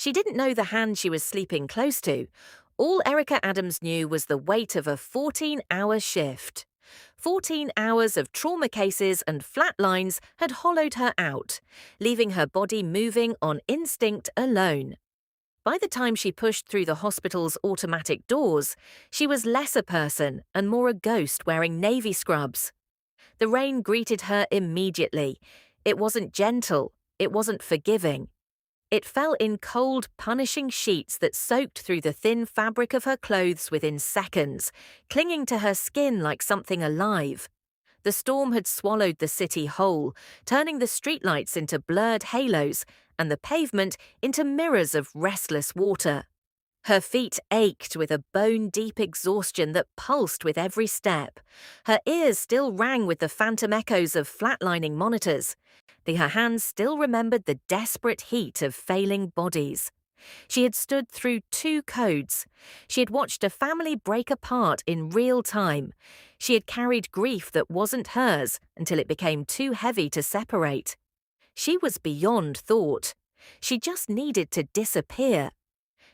She didn't know the hand she was sleeping close to. All Erika Adams knew was the weight of a 14-hour shift. 14 hours of trauma cases and flat lines had hollowed her out, leaving her body moving on instinct alone. By the time she pushed through the hospital's automatic doors, she was less a person and more a ghost wearing navy scrubs. The rain greeted her immediately. It wasn't gentle, it wasn't forgiving. It fell in cold, punishing sheets that soaked through the thin fabric of her clothes within seconds, clinging to her skin like something alive. The storm had swallowed the city whole, turning the streetlights into blurred halos and the pavement into mirrors of restless water. Her feet ached with a bone-deep exhaustion that pulsed with every step. Her ears still rang with the phantom echoes of flatlining monitors. Her hands still remembered the desperate heat of failing bodies. She had stood through 2 codes. She had watched a family break apart in real time. She had carried grief that wasn't hers until it became too heavy to separate. She was beyond thought. She just needed to disappear.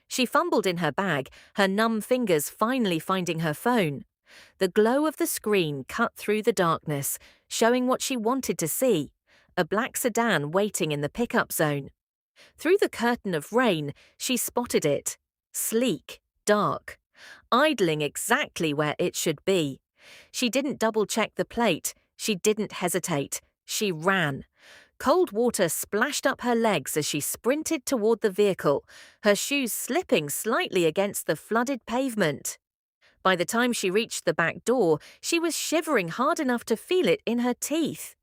She fumbled in her bag, her numb fingers finally finding her phone. The glow of the screen cut through the darkness, showing what she wanted to see: a black sedan waiting in the pickup zone. Through the curtain of rain, she spotted it. Sleek, dark, idling exactly where it should be. She didn't double-check the plate. She didn't hesitate. She ran. Cold water splashed up her legs as she sprinted toward the vehicle, her shoes slipping slightly against the flooded pavement. By the time she reached the back door, she was shivering hard enough to feel it in her teeth.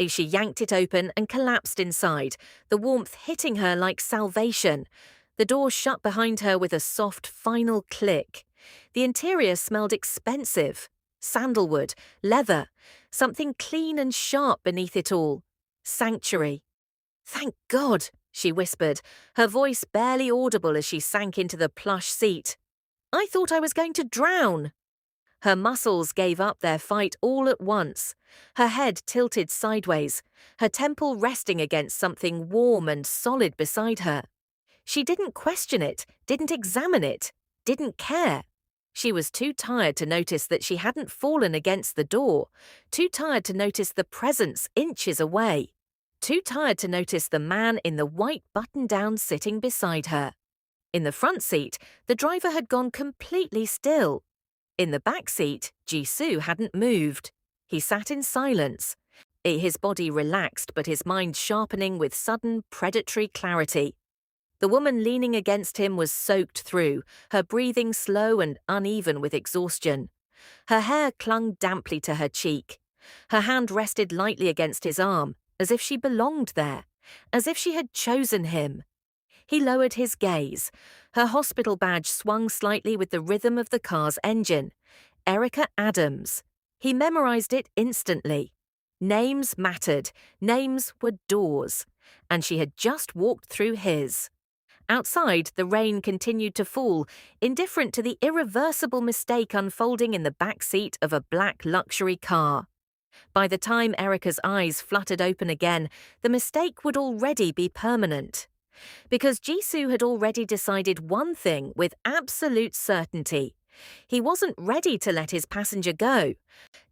She yanked it open and collapsed inside, the warmth hitting her like salvation. The door shut behind her with a soft, final click. The interior smelled expensive. Sandalwood, leather, something clean and sharp beneath it all. Sanctuary. "Thank God," she whispered, her voice barely audible as she sank into the plush seat. "I thought I was going to drown." Her muscles gave up their fight all at once. Her head tilted sideways, her temple resting against something warm and solid beside her. She didn't question it, didn't examine it, didn't care. She was too tired to notice that she hadn't fallen against the door, too tired to notice the presence inches away, too tired to notice the man in the white button-down sitting beside her. In the front seat, the driver had gone completely still. In the back seat, Ji Soo hadn't moved. He sat in silence, his body relaxed but his mind sharpening with sudden predatory clarity. The woman leaning against him was soaked through, her breathing slow and uneven with exhaustion. Her hair clung damply to her cheek. Her hand rested lightly against his arm, as if she belonged there, as if she had chosen him. He lowered his gaze. Her hospital badge swung slightly with the rhythm of the car's engine. Erika Adams. He memorized it instantly. Names mattered. Names were doors. And she had just walked through his. Outside, the rain continued to fall, indifferent to the irreversible mistake unfolding in the back seat of a black luxury car. By the time Erika's eyes fluttered open again, the mistake would already be permanent. Because Ji Soo had already decided one thing with absolute certainty. He wasn't ready to let his passenger go.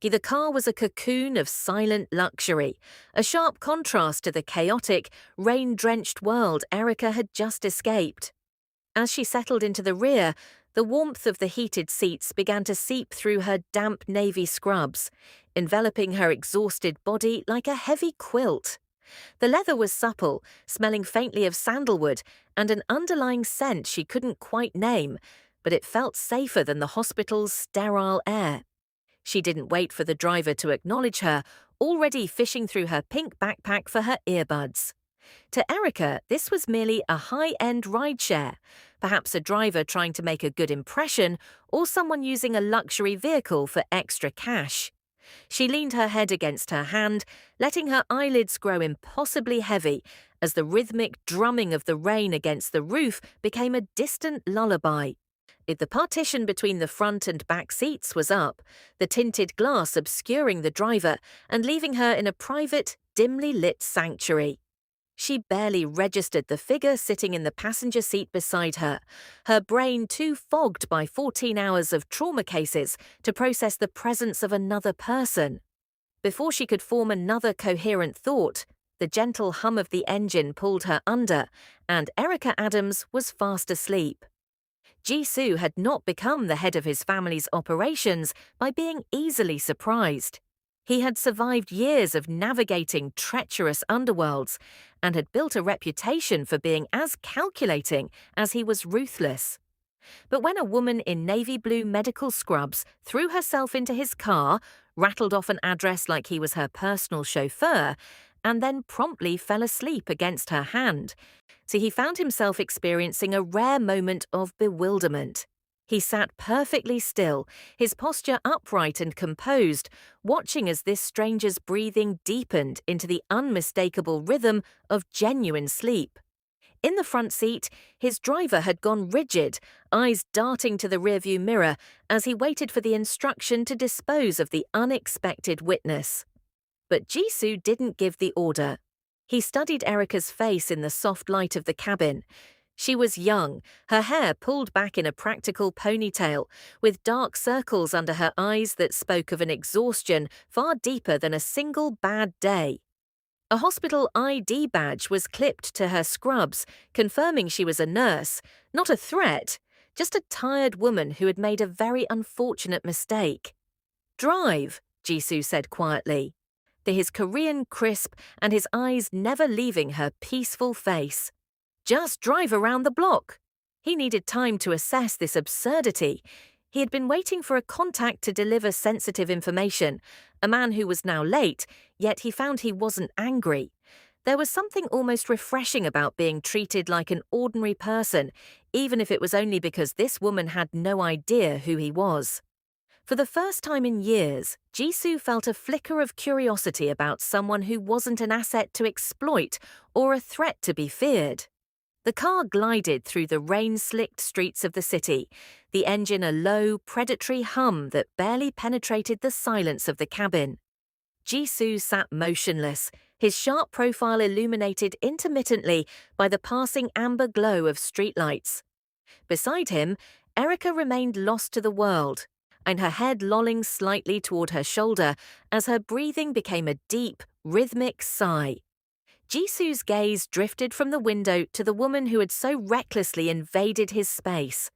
The car was a cocoon of silent luxury, a sharp contrast to the chaotic, rain-drenched world Erika had just escaped. As she settled into the rear, the warmth of the heated seats began to seep through her damp navy scrubs, enveloping her exhausted body like a heavy quilt. The leather was supple, smelling faintly of sandalwood and an underlying scent she couldn't quite name, but it felt safer than the hospital's sterile air. She didn't wait for the driver to acknowledge her, already fishing through her pink backpack for her earbuds. To Erika, this was merely a high-end rideshare, perhaps a driver trying to make a good impression or someone using a luxury vehicle for extra cash. She leaned her head against her hand, letting her eyelids grow impossibly heavy as the rhythmic drumming of the rain against the roof became a distant lullaby. The partition between the front and back seats was up, the tinted glass obscuring the driver and leaving her in a private, dimly lit sanctuary. She barely registered the figure sitting in the passenger seat beside her, her brain too fogged by 14 hours of trauma cases to process the presence of another person. Before she could form another coherent thought, the gentle hum of the engine pulled her under, and Erika Adams was fast asleep. Ji Soo had not become the head of his family's operations by being easily surprised. He had survived years of navigating treacherous underworlds and had built a reputation for being as calculating as he was ruthless. But when a woman in navy blue medical scrubs threw herself into his car, rattled off an address like he was her personal chauffeur, and then promptly fell asleep against her hand, so he found himself experiencing a rare moment of bewilderment. He sat perfectly still, his posture upright and composed, watching as this stranger's breathing deepened into the unmistakable rhythm of genuine sleep. In the front seat, his driver had gone rigid, eyes darting to the rearview mirror as he waited for the instruction to dispose of the unexpected witness. But Ji Soo didn't give the order. He studied Erika's face in the soft light of the cabin. She was young, her hair pulled back in a practical ponytail, with dark circles under her eyes that spoke of an exhaustion far deeper than a single bad day. A hospital ID badge was clipped to her scrubs, confirming she was a nurse, not a threat, just a tired woman who had made a very unfortunate mistake. "Drive," Ji Soo said quietly, his Korean crisp and his eyes never leaving her peaceful face. "Just drive around the block." He needed time to assess this absurdity. He had been waiting for a contact to deliver sensitive information, a man who was now late, yet he found he wasn't angry. There was something almost refreshing about being treated like an ordinary person, even if it was only because this woman had no idea who he was. For the first time in years, Ji Soo felt a flicker of curiosity about someone who wasn't an asset to exploit or a threat to be feared. The car glided through the rain-slicked streets of the city, the engine a low, predatory hum that barely penetrated the silence of the cabin. Ji Soo sat motionless, his sharp profile illuminated intermittently by the passing amber glow of streetlights. Beside him, Erika remained lost to the world, and her head lolling slightly toward her shoulder as her breathing became a deep, rhythmic sigh. Ji Soo's gaze drifted from the window to the woman who had so recklessly invaded his space.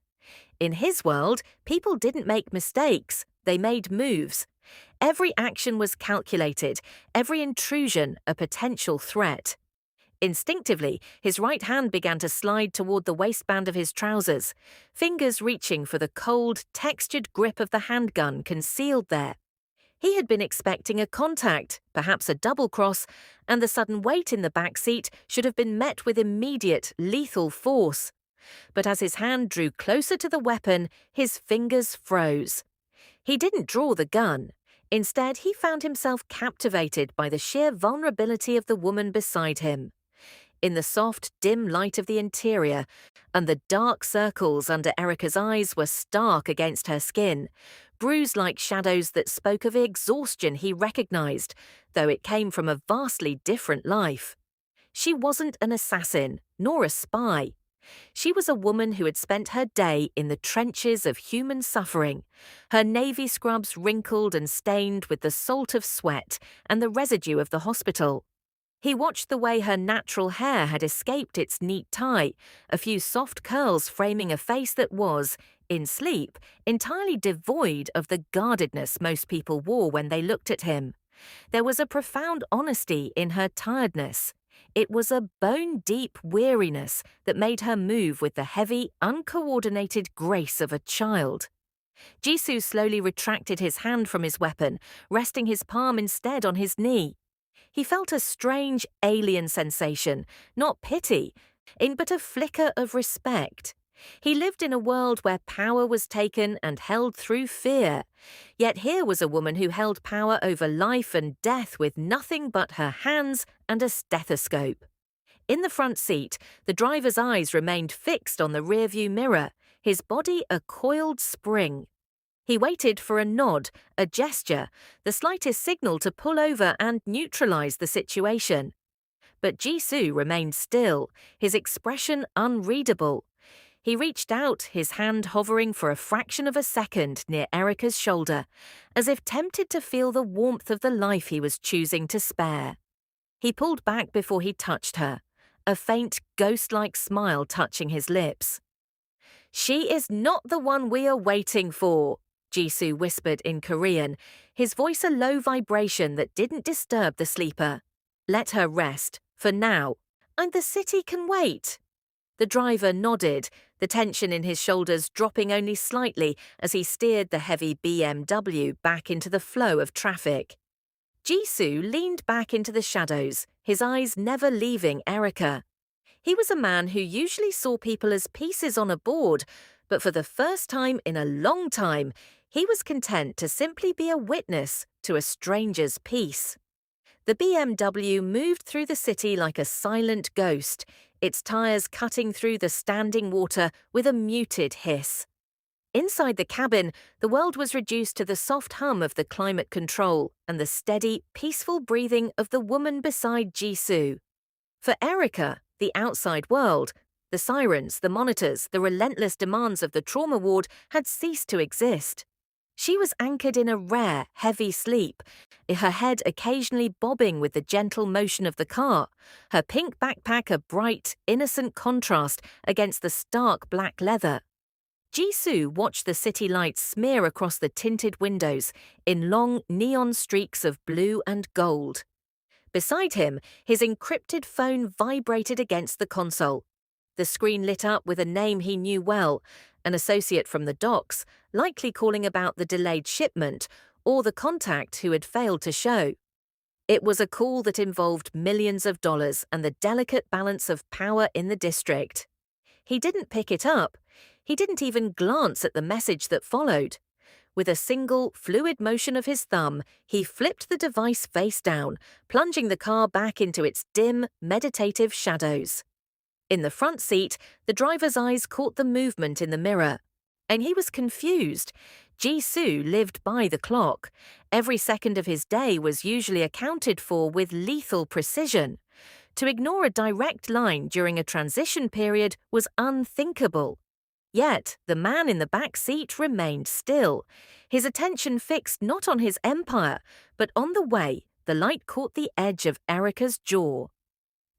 In his world, people didn't make mistakes, they made moves. Every action was calculated, every intrusion a potential threat. Instinctively, his right hand began to slide toward the waistband of his trousers, fingers reaching for the cold, textured grip of the handgun concealed there. He had been expecting a contact, perhaps a double cross, and the sudden weight in the back seat should have been met with immediate, lethal force. But as his hand drew closer to the weapon, his fingers froze. He didn't draw the gun. Instead, he found himself captivated by the sheer vulnerability of the woman beside him. In the soft, dim light of the interior, and the dark circles under Erika's eyes were stark against her skin, bruise-like shadows that spoke of exhaustion he recognized, though it came from a vastly different life. She wasn't an assassin, nor a spy. She was a woman who had spent her day in the trenches of human suffering, her navy scrubs wrinkled and stained with the salt of sweat and the residue of the hospital. He watched the way her natural hair had escaped its neat tie, a few soft curls framing a face that was, in sleep, entirely devoid of the guardedness most people wore when they looked at him. There was a profound honesty in her tiredness. It was a bone-deep weariness that made her move with the heavy, uncoordinated grace of a child. Ji Soo slowly retracted his hand from his weapon, resting his palm instead on his knee. He felt a strange, alien sensation, not pity, but a flicker of respect. He lived in a world where power was taken and held through fear. Yet here was a woman who held power over life and death with nothing but her hands and a stethoscope. In the front seat, the driver's eyes remained fixed on the rearview mirror, his body a coiled spring. He waited for a nod, a gesture, the slightest signal to pull over and neutralize the situation. But Ji Soo remained still, his expression unreadable. He reached out, his hand hovering for a fraction of a second near Erika's shoulder, as if tempted to feel the warmth of the life he was choosing to spare. He pulled back before he touched her, a faint, ghost-like smile touching his lips. "She is not the one we are waiting for," Ji Soo whispered in Korean, his voice a low vibration that didn't disturb the sleeper. "Let her rest, for now, and the city can wait." The driver nodded, the tension in his shoulders dropping only slightly as he steered the heavy BMW back into the flow of traffic. Ji Soo leaned back into the shadows, his eyes never leaving Erika. He was a man who usually saw people as pieces on a board, but for the first time in a long time, he was content to simply be a witness to a stranger's peace. The BMW moved through the city like a silent ghost, its tires cutting through the standing water with a muted hiss. Inside the cabin, the world was reduced to the soft hum of the climate control and the steady, peaceful breathing of the woman beside Ji Soo. For Erika, the outside world, the sirens, the monitors, the relentless demands of the trauma ward had ceased to exist. She was anchored in a rare, heavy sleep, her head occasionally bobbing with the gentle motion of the car, her pink backpack a bright, innocent contrast against the stark black leather. Ji Soo watched the city lights smear across the tinted windows in long neon streaks of blue and gold. Beside him, his encrypted phone vibrated against the console. The screen lit up with a name he knew well, an associate from the docks, likely calling about the delayed shipment, or the contact who had failed to show. It was a call that involved millions of dollars and the delicate balance of power in the district. He didn't pick it up. He didn't even glance at the message that followed. With a single, fluid motion of his thumb, he flipped the device face down, plunging the car back into its dim, meditative shadows. In the front seat, the driver's eyes caught the movement in the mirror. And he was confused. Ji Soo lived by the clock. Every second of his day was usually accounted for with lethal precision. To ignore a direct line during a transition period was unthinkable. Yet, the man in the back seat remained still, his attention fixed not on his empire, but on the way the light caught the edge of Erika's jaw.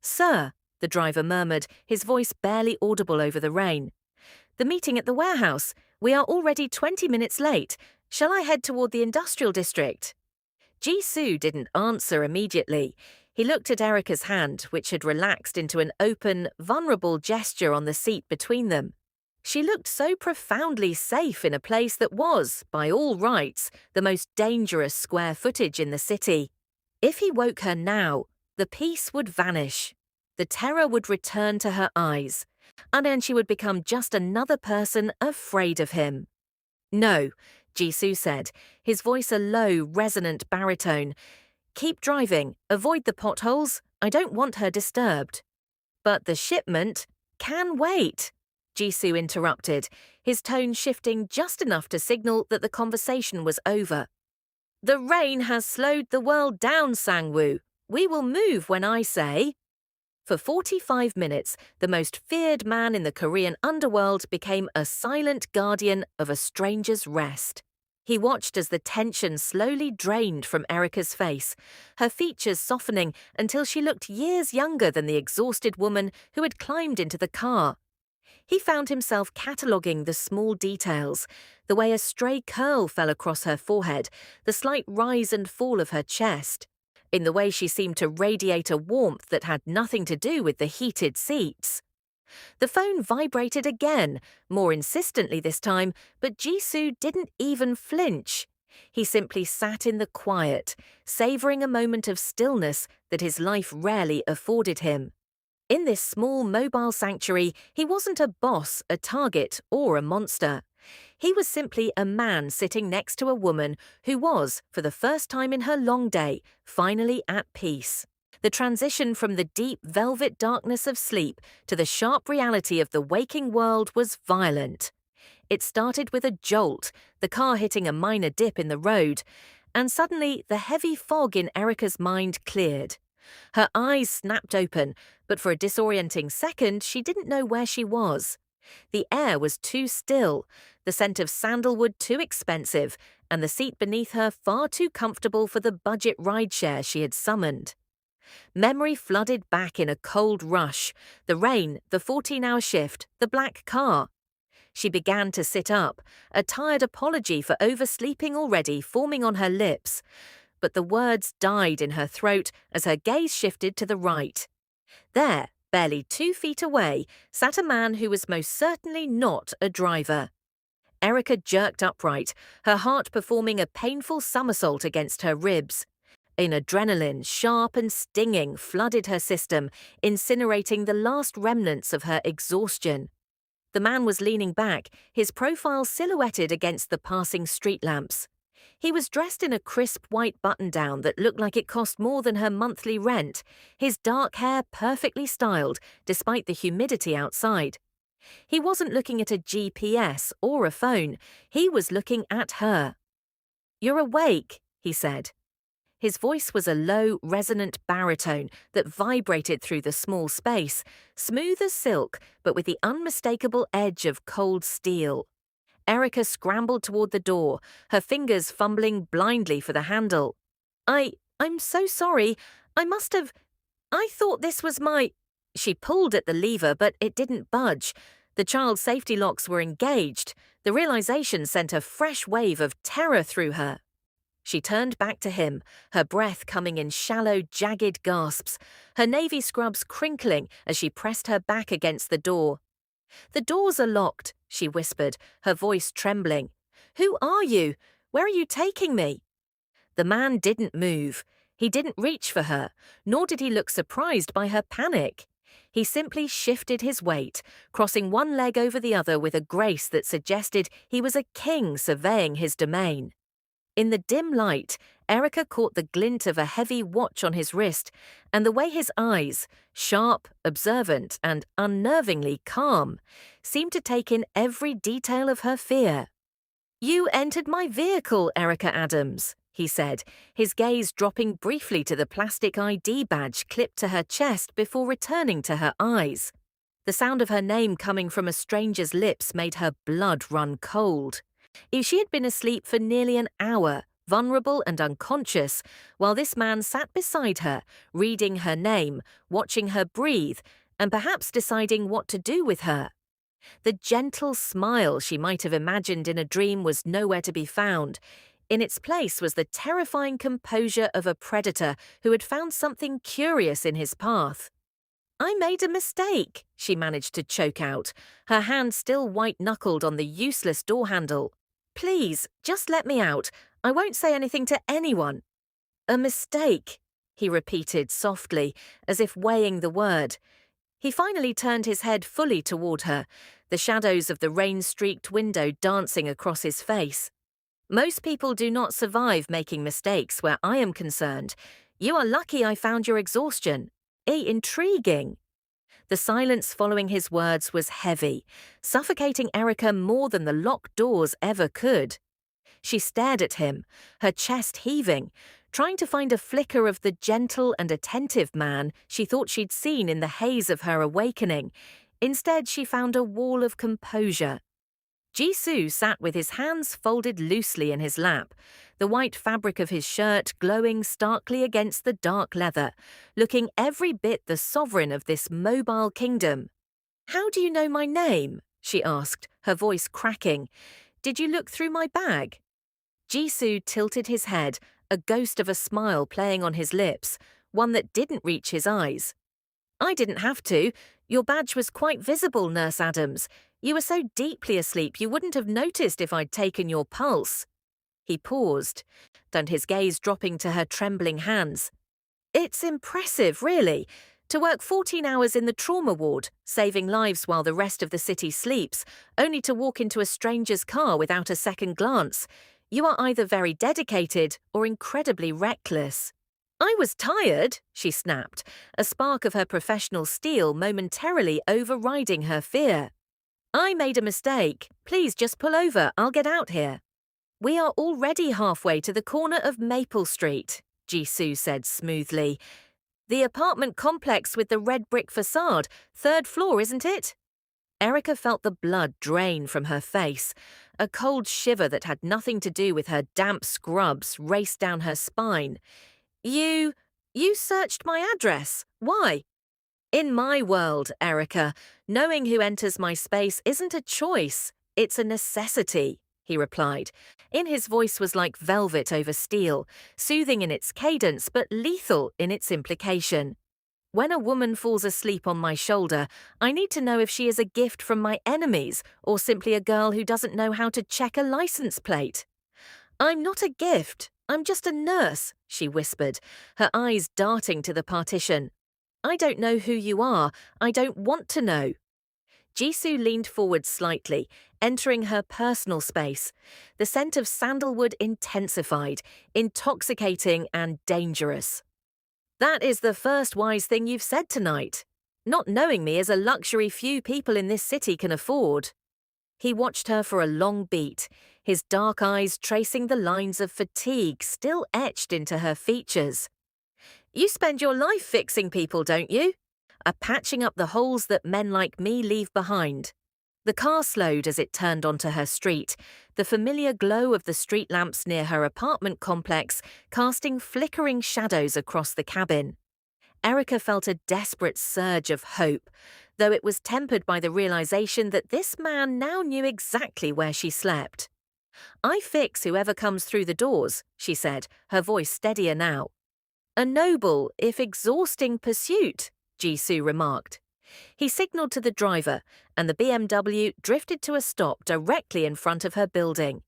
"Sir," the driver murmured, his voice barely audible over the rain. "The meeting at the warehouse. We are already 20 minutes late. Shall I head toward the industrial district?" Ji Soo didn't answer immediately. He looked at Erika's hand, which had relaxed into an open, vulnerable gesture on the seat between them. She looked so profoundly safe in a place that was, by all rights, the most dangerous square footage in the city. If he woke her now, the peace would vanish. The terror would return to her eyes, and then she would become just another person afraid of him. "No," Ji Soo said, his voice a low, resonant baritone. "Keep driving. Avoid the potholes. I don't want her disturbed." "But the shipment can wait," Ji Soo interrupted, his tone shifting just enough to signal that the conversation was over. "The rain has slowed the world down, Sang-woo. We will move when I say." For 45 minutes, the most feared man in the Korean underworld became a silent guardian of a stranger's rest. He watched as the tension slowly drained from Erika's face, her features softening until she looked years younger than the exhausted woman who had climbed into the car. He found himself cataloguing the small details, the way a stray curl fell across her forehead, the slight rise and fall of her chest, in the way she seemed to radiate a warmth that had nothing to do with the heated seats. The phone vibrated again, more insistently this time, but Ji Soo didn't even flinch. He simply sat in the quiet, savouring a moment of stillness that his life rarely afforded him. In this small mobile sanctuary, he wasn't a boss, a target, or a monster. He was simply a man sitting next to a woman who was, for the first time in her long day, finally at peace. The transition from the deep velvet darkness of sleep to the sharp reality of the waking world was violent. It started with a jolt, the car hitting a minor dip in the road, and suddenly the heavy fog in Erika's mind cleared. Her eyes snapped open, but for a disorienting second, she didn't know where she was. The air was too still, the scent of sandalwood too expensive, and the seat beneath her far too comfortable for the budget rideshare she had summoned. Memory flooded back in a cold rush. The rain, the 14-hour shift, the black car. She began to sit up, a tired apology for oversleeping already forming on her lips. But the words died in her throat as her gaze shifted to the right. There, barely 2 feet away, sat a man who was most certainly not a driver. Erika jerked upright, her heart performing a painful somersault against her ribs. An adrenaline, sharp and stinging, flooded her system, incinerating the last remnants of her exhaustion. The man was leaning back, his profile silhouetted against the passing street lamps. He was dressed in a crisp white button-down that looked like it cost more than her monthly rent, his dark hair perfectly styled, despite the humidity outside. He wasn't looking at a GPS or a phone, he was looking at her. "You're awake," he said. His voice was a low, resonant baritone that vibrated through the small space, smooth as silk, but with the unmistakable edge of cold steel. Erika scrambled toward the door, her fingers fumbling blindly for the handle. I'm so sorry. I thought this was my... She pulled at the lever, but it didn't budge. The child's safety locks were engaged. The realization sent a fresh wave of terror through her. She turned back to him, her breath coming in shallow, jagged gasps, her navy scrubs crinkling as she pressed her back against the door. "The doors are locked," she whispered, her voice trembling. "Who are you? Where are you taking me?" The man didn't move. He didn't reach for her, nor did he look surprised by her panic. He simply shifted his weight, crossing one leg over the other with a grace that suggested he was a king surveying his domain. In the dim light, Erika caught the glint of a heavy watch on his wrist and the way his eyes, sharp, observant, and unnervingly calm, seemed to take in every detail of her fear. "You entered my vehicle, Erika Adams," he said, his gaze dropping briefly to the plastic ID badge clipped to her chest before returning to her eyes. The sound of her name coming from a stranger's lips made her blood run cold. If she had been asleep for nearly an hour, vulnerable and unconscious, while this man sat beside her, reading her name, watching her breathe, and perhaps deciding what to do with her. The gentle smile she might have imagined in a dream was nowhere to be found. In its place was the terrifying composure of a predator who had found something curious in his path. "I made a mistake," she managed to choke out, her hand still white-knuckled on the useless door handle. "Please, just let me out. I won't say anything to anyone." "A mistake," he repeated softly, as if weighing the word. He finally turned his head fully toward her, the shadows of the rain-streaked window dancing across his face. "Most people do not survive making mistakes where I am concerned. You are lucky I found your exhaustion. Intriguing." The silence following his words was heavy, suffocating Erika more than the locked doors ever could. She stared at him, her chest heaving, trying to find a flicker of the gentle and attentive man she thought she'd seen in the haze of her awakening. Instead, she found a wall of composure. Ji Soo sat with his hands folded loosely in his lap, the white fabric of his shirt glowing starkly against the dark leather, looking every bit the sovereign of this mobile kingdom. "How do you know my name?" she asked, her voice cracking. "Did you look through my bag?" Ji Soo tilted his head, a ghost of a smile playing on his lips, one that didn't reach his eyes. "I didn't have to. Your badge was quite visible, Nurse Adams. You were so deeply asleep you wouldn't have noticed if I'd taken your pulse." He paused, and his gaze dropping to her trembling hands. "It's impressive, really. To work 14 hours in the trauma ward, saving lives while the rest of the city sleeps, only to walk into a stranger's car without a second glance. You are either very dedicated or incredibly reckless." "I was tired," she snapped, a spark of her professional steel momentarily overriding her fear. "I made a mistake. Please just pull over, I'll get out here." "We are already halfway to the corner of Maple Street," Ji Soo said smoothly. The apartment complex with the red brick facade, 3rd floor, isn't it? Erika felt the blood drain from her face. A cold shiver that had nothing to do with her damp scrubs raced down her spine. You searched my address. Why? In my world, Erika, knowing who enters my space isn't a choice, it's a necessity, he replied. In his voice was like velvet over steel, soothing in its cadence but lethal in its implication. When a woman falls asleep on my shoulder, I need to know if she is a gift from my enemies or simply a girl who doesn't know how to check a license plate. I'm not a gift, I'm just a nurse, she whispered, her eyes darting to the partition. I don't know who you are. I don't want to know. Ji Soo leaned forward slightly, entering her personal space. The scent of sandalwood intensified, intoxicating and dangerous. That is the first wise thing you've said tonight. Not knowing me is a luxury few people in this city can afford. He watched her for a long beat, his dark eyes tracing the lines of fatigue still etched into her features. You spend your life fixing people, don't you? Patching up the holes that men like me leave behind. The car slowed as it turned onto her street, the familiar glow of the street lamps near her apartment complex casting flickering shadows across the cabin. Erika felt a desperate surge of hope, though it was tempered by the realization that this man now knew exactly where she slept. I fix whoever comes through the doors, she said, her voice steadier now. A noble, if exhausting pursuit, Ji Soo remarked. He signaled to the driver, and the BMW drifted to a stop directly in front of her building.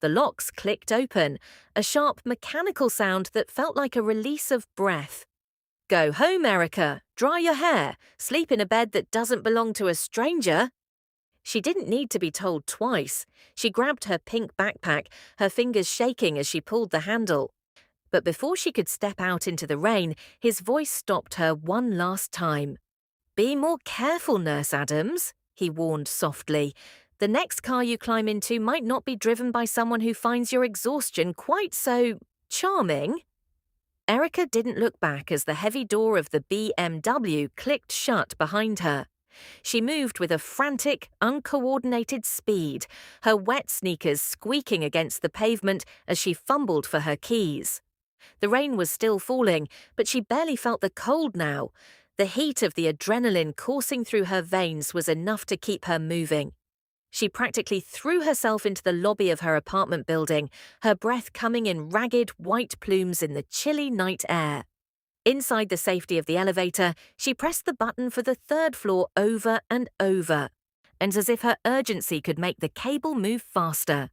The locks clicked open, a sharp mechanical sound that felt like a release of breath. Go home, Erika. Dry your hair. Sleep in a bed that doesn't belong to a stranger. She didn't need to be told twice. She grabbed her pink backpack, her fingers shaking as she pulled the handle. But before she could step out into the rain, his voice stopped her one last time. Be more careful, Nurse Adams, he warned softly. The next car you climb into might not be driven by someone who finds your exhaustion quite so charming. Erika didn't look back as the heavy door of the BMW clicked shut behind her. She moved with a frantic, uncoordinated speed, her wet sneakers squeaking against the pavement as she fumbled for her keys. The rain was still falling, but she barely felt the cold now. The heat of the adrenaline coursing through her veins was enough to keep her moving. She practically threw herself into the lobby of her apartment building, her breath coming in ragged white plumes in the chilly night air. Inside the safety of the elevator, she pressed the button for the 3rd floor over and over, and as if her urgency could make the cable move faster.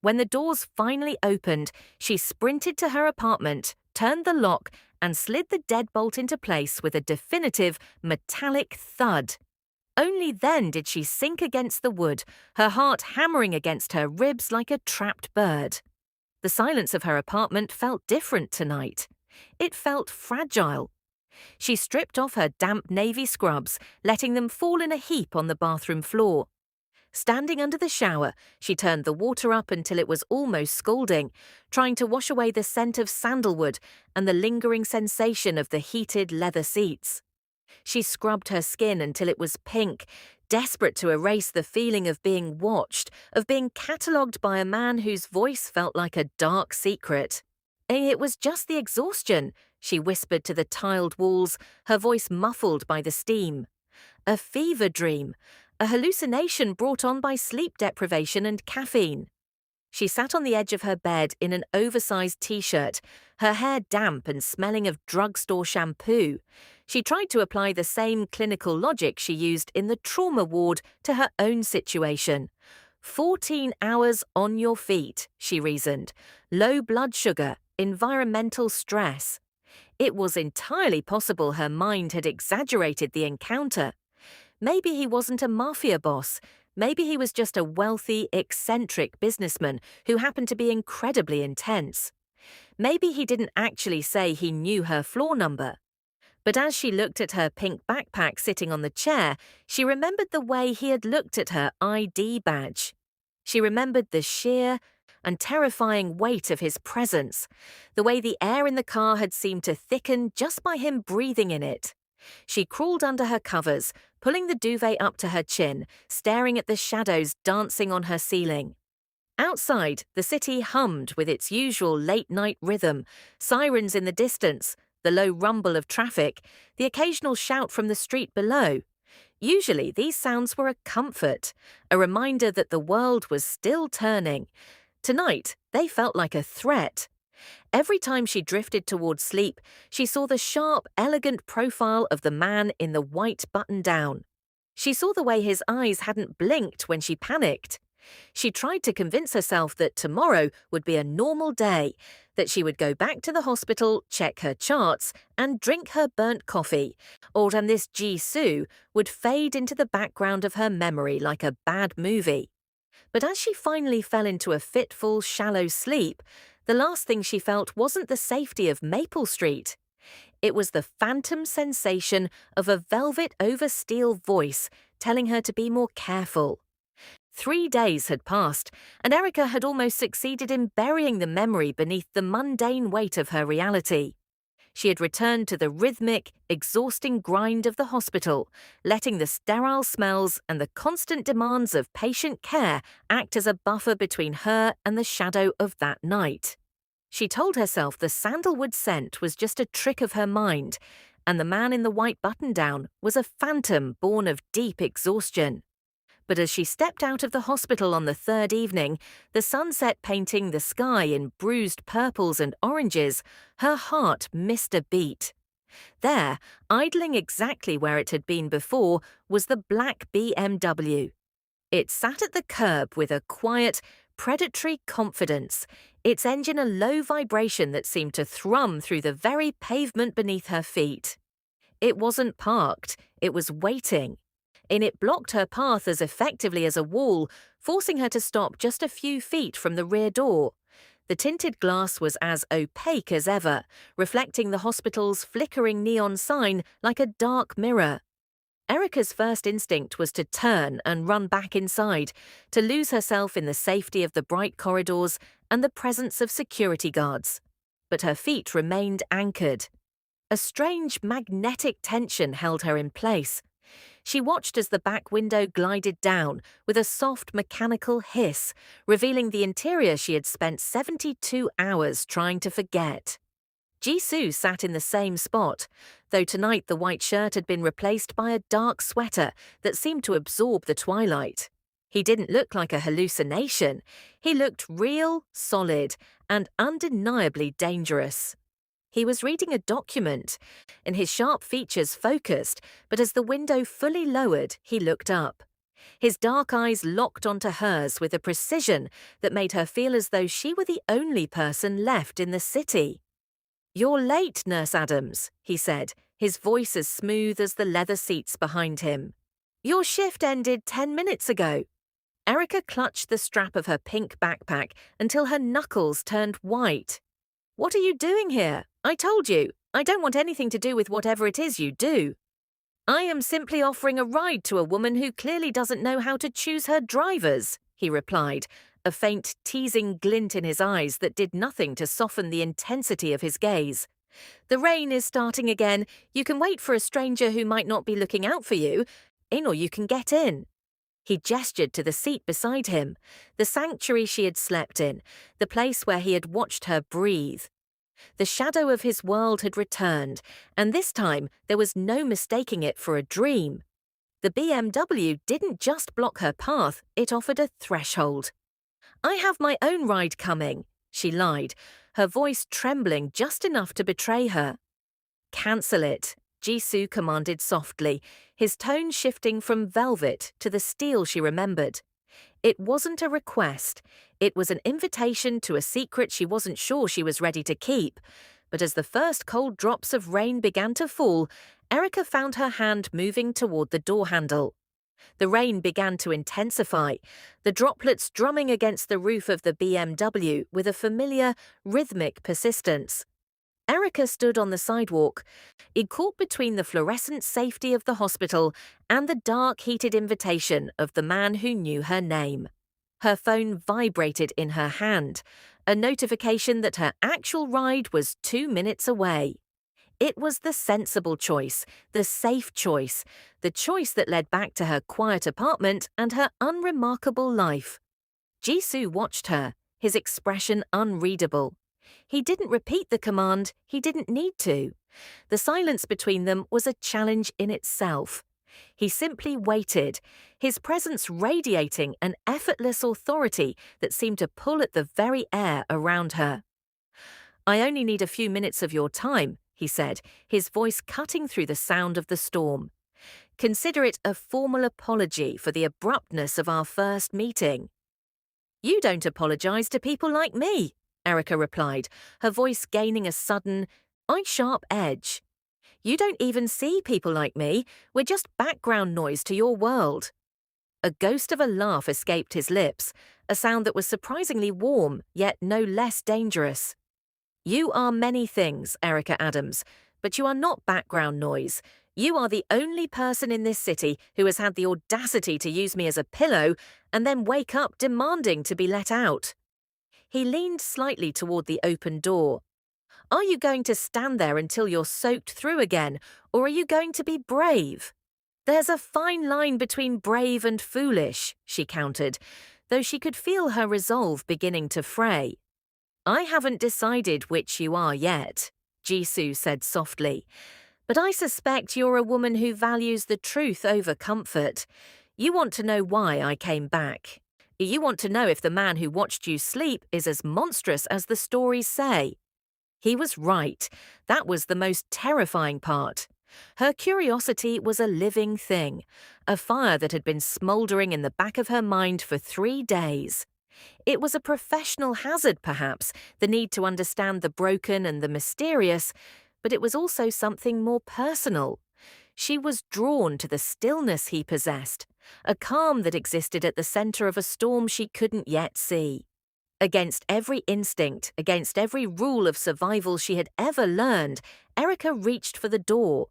When the doors finally opened, she sprinted to her apartment, turned the lock, and slid the deadbolt into place with a definitive, metallic thud. Only then did she sink against the wood, her heart hammering against her ribs like a trapped bird. The silence of her apartment felt different tonight. It felt fragile. She stripped off her damp navy scrubs, letting them fall in a heap on the bathroom floor. Standing under the shower, she turned the water up until it was almost scalding, trying to wash away the scent of sandalwood and the lingering sensation of the heated leather seats. She scrubbed her skin until it was pink, desperate to erase the feeling of being watched, of being catalogued by a man whose voice felt like a dark secret. It was just the exhaustion, she whispered to the tiled walls, her voice muffled by the steam. A fever dream, a hallucination brought on by sleep deprivation and caffeine. She sat on the edge of her bed in an oversized t-shirt, her hair damp and smelling of drugstore shampoo. She tried to apply the same clinical logic she used in the trauma ward to her own situation. 14 hours on your feet, she reasoned. Low blood sugar, environmental stress. It was entirely possible her mind had exaggerated the encounter. Maybe he wasn't a mafia boss. Maybe he was just a wealthy, eccentric businessman who happened to be incredibly intense. Maybe he didn't actually say he knew her floor number. But as she looked at her pink backpack sitting on the chair, she remembered the way he had looked at her ID badge. She remembered the sheer and terrifying weight of his presence, the way the air in the car had seemed to thicken just by him breathing in it. She crawled under her covers, pulling the duvet up to her chin, staring at the shadows dancing on her ceiling. Outside, the city hummed with its usual late-night rhythm, sirens in the distance, the low rumble of traffic, the occasional shout from the street below. Usually, these sounds were a comfort, a reminder that the world was still turning. Tonight, they felt like a threat. Every time she drifted towards sleep, she saw the sharp, elegant profile of the man in the white button-down. She saw the way his eyes hadn't blinked when she panicked. She tried to convince herself that tomorrow would be a normal day, that she would go back to the hospital, check her charts, and drink her burnt coffee, or and this Ji Soo would fade into the background of her memory like a bad movie. But as she finally fell into a fitful, shallow sleep, the last thing she felt wasn't the safety of Maple Street. It was the phantom sensation of a velvet over steel voice telling her to be more careful. 3 days had passed, and Erika had almost succeeded in burying the memory beneath the mundane weight of her reality. She had returned to the rhythmic, exhausting grind of the hospital, letting the sterile smells and the constant demands of patient care act as a buffer between her and the shadow of that night. She told herself the sandalwood scent was just a trick of her mind, and the man in the white button-down was a phantom born of deep exhaustion. But as she stepped out of the hospital on the third evening, the sunset painting the sky in bruised purples and oranges, her heart missed a beat. There, idling exactly where it had been before, was the black BMW. It sat at the curb with a quiet, predatory confidence, its engine a low vibration that seemed to thrum through the very pavement beneath her feet. It wasn't parked, it was waiting. It blocked her path as effectively as a wall, forcing her to stop just a few feet from the rear door. The tinted glass was as opaque as ever, reflecting the hospital's flickering neon sign like a dark mirror. Erika's first instinct was to turn and run back inside, to lose herself in the safety of the bright corridors and the presence of security guards. But her feet remained anchored. A strange magnetic tension held her in place. She watched as the back window glided down with a soft mechanical hiss, revealing the interior she had spent 72 hours trying to forget. Ji Soo sat in the same spot, though tonight the white shirt had been replaced by a dark sweater that seemed to absorb the twilight. He didn't look like a hallucination. He looked real, solid, and undeniably dangerous. He was reading a document, and his sharp features focused, but as the window fully lowered, he looked up. His dark eyes locked onto hers with a precision that made her feel as though she were the only person left in the city. "You're late, Nurse Adams," he said, his voice as smooth as the leather seats behind him. "Your shift ended 10 minutes ago." Erika clutched the strap of her pink backpack until her knuckles turned white. "What are you doing here? I told you, I don't want anything to do with whatever it is you do." "I am simply offering a ride to a woman who clearly doesn't know how to choose her drivers," he replied, a faint, teasing glint in his eyes that did nothing to soften the intensity of his gaze. "The rain is starting again. You can wait for a stranger who might not be looking out for you, or you can get in." He gestured to the seat beside him, the sanctuary she had slept in, the place where he had watched her breathe. The shadow of his world had returned, and this time there was no mistaking it for a dream. The BMW didn't just block her path, it offered a threshold. "I have my own ride coming," she lied, her voice trembling just enough to betray her. "Cancel it," Ji Soo commanded softly, his tone shifting from velvet to the steel she remembered. It wasn't a request. It was an invitation to a secret she wasn't sure she was ready to keep. But as the first cold drops of rain began to fall, Erika found her hand moving toward the door handle. The rain began to intensify, the droplets drumming against the roof of the BMW with a familiar, rhythmic persistence. Erika stood on the sidewalk, caught between the fluorescent safety of the hospital and the dark, heated invitation of the man who knew her name. Her phone vibrated in her hand, a notification that her actual ride was 2 minutes away. It was the sensible choice, the safe choice, the choice that led back to her quiet apartment and her unremarkable life. Ji Soo watched her, his expression unreadable. He didn't repeat the command, he didn't need to. The silence between them was a challenge in itself. He simply waited, his presence radiating an effortless authority that seemed to pull at the very air around her. "I only need a few minutes of your time," he said, his voice cutting through the sound of the storm. "Consider it a formal apology for the abruptness of our first meeting." "You don't apologize to people like me," Erika replied, her voice gaining a sudden, eye-sharp edge. "You don't even see people like me. We're just background noise to your world." A ghost of a laugh escaped his lips, a sound that was surprisingly warm, yet no less dangerous. "You are many things, Erika Adams, but you are not background noise. You are the only person in this city who has had the audacity to use me as a pillow and then wake up demanding to be let out." He leaned slightly toward the open door. "Are you going to stand there until you're soaked through again, or are you going to be brave?" "There's a fine line between brave and foolish," she countered, though she could feel her resolve beginning to fray. "I haven't decided which you are yet," Ji Soo said softly. "But I suspect you're a woman who values the truth over comfort. You want to know why I came back. You want to know if the man who watched you sleep is as monstrous as the stories say." He was right. That was the most terrifying part. Her curiosity was a living thing, a fire that had been smouldering in the back of her mind for 3 days. It was a professional hazard, perhaps, the need to understand the broken and the mysterious, but it was also something more personal. She was drawn to the stillness he possessed, a calm that existed at the center of a storm she couldn't yet see. Against every instinct, against every rule of survival she had ever learned, Erika reached for the door.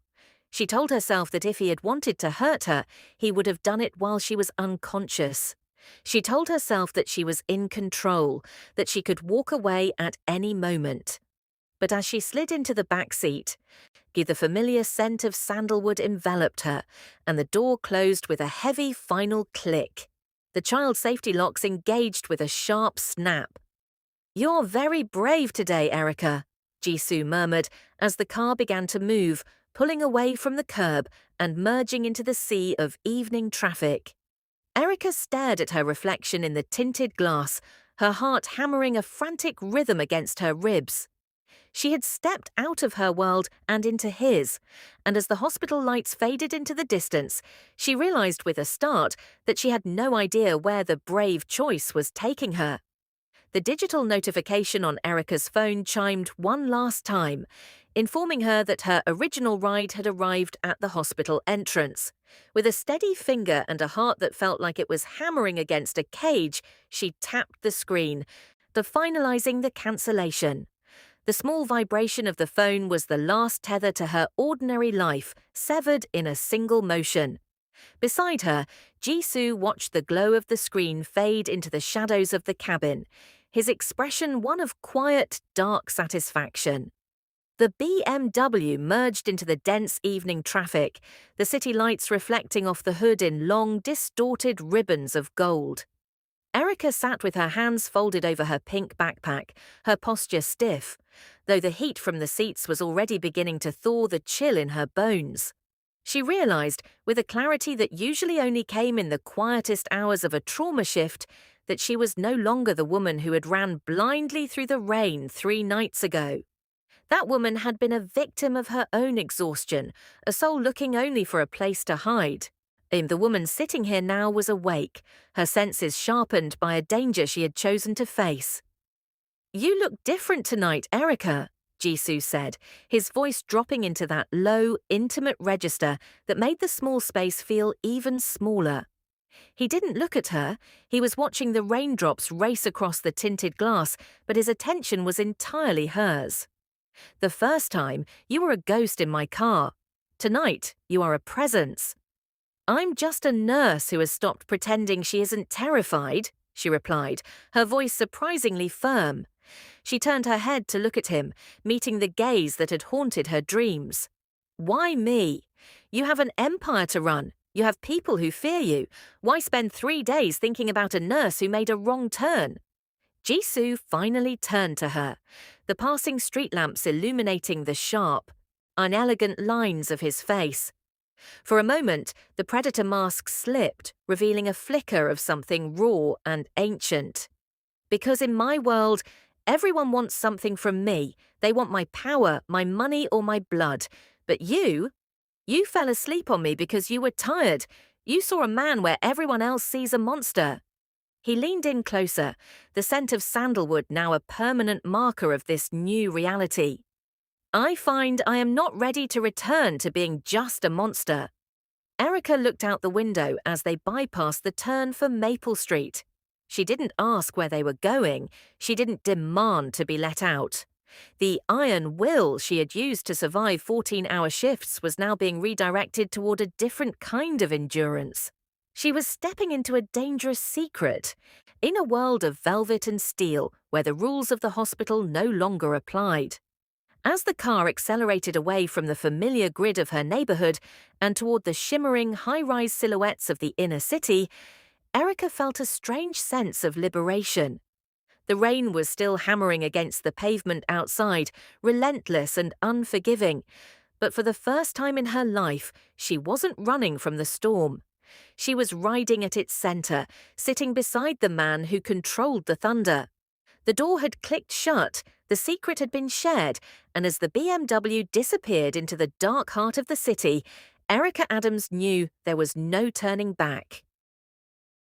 She told herself that if he had wanted to hurt her, he would have done it while she was unconscious. She told herself that she was in control, that she could walk away at any moment. But as she slid into the back seat, the familiar scent of sandalwood enveloped her, and the door closed with a heavy final click. The child safety locks engaged with a sharp snap. "You're very brave today, Erika," Ji Soo murmured as the car began to move, pulling away from the curb and merging into the sea of evening traffic. Erika stared at her reflection in the tinted glass, her heart hammering a frantic rhythm against her ribs. She had stepped out of her world and into his, and as the hospital lights faded into the distance, she realized with a start that she had no idea where the brave choice was taking her. The digital notification on Erika's phone chimed one last time, informing her that her original ride had arrived at the hospital entrance. With a steady finger and a heart that felt like it was hammering against a cage, she tapped the screen, finalizing the cancellation. The small vibration of the phone was the last tether to her ordinary life, severed in a single motion. Beside her, Ji Soo watched the glow of the screen fade into the shadows of the cabin, his expression one of quiet, dark satisfaction. The BMW merged into the dense evening traffic, the city lights reflecting off the hood in long, distorted ribbons of gold. Erika sat with her hands folded over her pink backpack, her posture stiff, though the heat from the seats was already beginning to thaw the chill in her bones. She realized, with a clarity that usually only came in the quietest hours of a trauma shift, that she was no longer the woman who had ran blindly through the rain 3 nights ago. That woman had been a victim of her own exhaustion, a soul looking only for a place to hide. The woman sitting here now was awake, her senses sharpened by a danger she had chosen to face. "You look different tonight, Erika," Ji Soo said, his voice dropping into that low, intimate register that made the small space feel even smaller. He didn't look at her. He was watching the raindrops race across the tinted glass, but his attention was entirely hers. "The first time, you were a ghost in my car. Tonight, you are a presence." "I'm just a nurse who has stopped pretending she isn't terrified," she replied, her voice surprisingly firm. She turned her head to look at him, meeting the gaze that had haunted her dreams. Why me? You have an empire to run. You have people who fear you. Why spend 3 days thinking about a nurse who made a wrong turn? Ji Soo finally turned to her, the passing street lamps illuminating the sharp, unelegant lines of his face. For a moment, the predator mask slipped, revealing a flicker of something raw and ancient. Because in my world, everyone wants something from me. They want my power, my money, or my blood. But you fell asleep on me because you were tired. You saw a man where everyone else sees a monster. He leaned in closer, the scent of sandalwood now a permanent marker of this new reality. I find I am not ready to return to being just a monster. Erika looked out the window as they bypassed the turn for Maple Street. She didn't ask where they were going. She didn't demand to be let out. The iron will she had used to survive 14-hour shifts was now being redirected toward a different kind of endurance. She was stepping into a dangerous secret, in a world of velvet and steel where the rules of the hospital no longer applied. As the car accelerated away from the familiar grid of her neighborhood and toward the shimmering high-rise silhouettes of the inner city, Erika felt a strange sense of liberation. The rain was still hammering against the pavement outside, relentless and unforgiving, but for the first time in her life, she wasn't running from the storm. She was riding at its center, sitting beside the man who controlled the thunder. The door had clicked shut, the secret had been shared, and as the BMW disappeared into the dark heart of the city, Erika Adams knew there was no turning back.